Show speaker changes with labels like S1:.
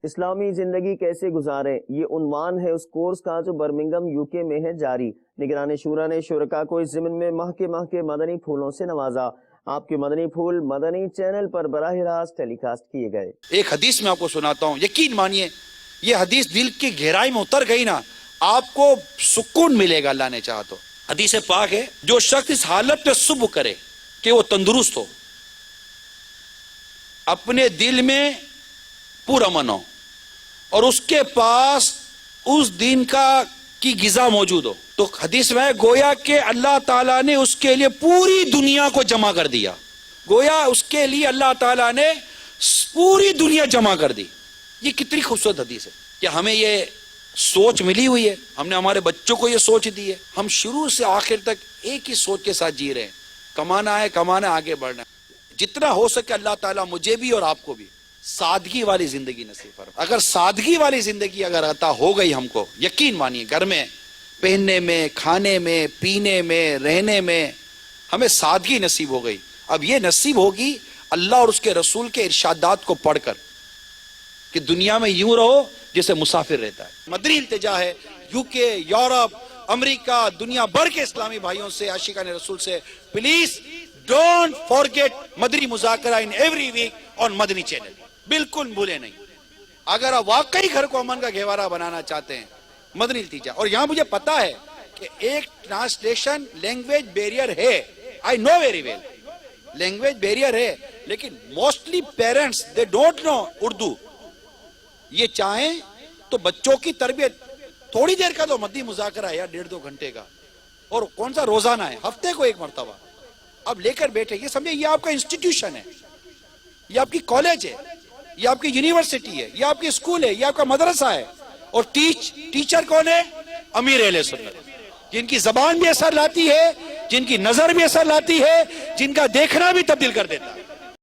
S1: اسلامی زندگی کیسے گزاریں، یہ عنوان ہے اس کورس کا جو برمنگم UK میں ہے جاری۔ نگران شورا نے شرکاء کو اس ضمن میں ماہ کے مدنی پھولوں سے نوازا۔ آپ کے مدنی پھول مدنی چینل پر براہ راست ٹیلی کاسٹ کیے گئے۔
S2: ایک حدیث میں آپ کو سناتا ہوں، یقین مانیے یہ حدیث دل کی گہرائی میں اتر گئی نا، آپ کو سکون ملے گا اللہ نے چاہا تو۔ حدیث پاک ہے، جو شخص اس حالت پہ صبح کرے کہ وہ تندرست ہو، اپنے دل میں پرامن ہو، اور اس کے پاس اس دین کی غذا موجود ہو، تو حدیث میں گویا کہ اللہ تعالیٰ نے اس کے لیے پوری دنیا کو جمع کر دیا۔ گویا اس کے لیے اللہ تعالیٰ نے پوری دنیا جمع کر دی۔ یہ کتنی خوبصورت حدیث ہے کہ ہمیں یہ سوچ ملی ہوئی ہے، ہم نے ہمارے بچوں کو یہ سوچ دی ہے، ہم شروع سے آخر تک ایک ہی سوچ کے ساتھ جی رہے ہیں، کمانا ہے، آگے بڑھنا ہے۔ جتنا ہو سکے اللہ تعالیٰ مجھے بھی اور آپ کو بھی سادگی والی زندگی نصیب فرمائے۔ اگر سادگی والی زندگی اگر عطا ہو گئی ہم کو، یقین مانیے گھر میں پہننے میں، کھانے میں، پینے میں، رہنے میں ہمیں سادگی نصیب ہو گئی۔ اب یہ نصیب ہوگی اللہ اور اس کے رسول کے ارشادات کو پڑھ کر کہ دنیا میں یوں رہو جیسے مسافر رہتا ہے۔ مدنی التجا ہے UK، یورپ، امریکہ، دنیا بھر کے اسلامی بھائیوں سے، عاشقان رسول سے، please don't forget Madani مذاکرہ in every week on Madani channel. بالکل بھولے نہیں۔ اگر آپ واقعی گھر کو امن کا گہوارہ بنانا چاہتے ہیں، مدنی التجا۔ اور یہاں مجھے پتا ہے کہ ایک ٹرانسلیشن لینگویج بیریئر ہے، I know very well، language barrier ہے، لیکن mostly parents they don't know Urdu. یہ چاہیں تو بچوں کی تربیت تھوڑی دیر کا تو مدنی مذاکرہ ہے یا 1.5-2 گھنٹے کا، اور کون سا روزانہ ہے، ہفتے کو ایک مرتبہ اب لے کر بیٹھے۔ یہ سمجھے یہ آپ کا انسٹیٹیوشن ہے، یہ آپ کی کالج ہے، یہ آپ کی یونیورسٹی ہے، یہ آپ کی اسکول ہے، یہ آپ کا مدرسہ ہے۔ اور ٹیچر کون ہے؟ امیر اہل سنت، جن کی زبان بھی اثر لاتی ہے، جن کی نظر بھی اثر لاتی ہے، جن کا دیکھنا بھی تبدیل کر دیتا ہے۔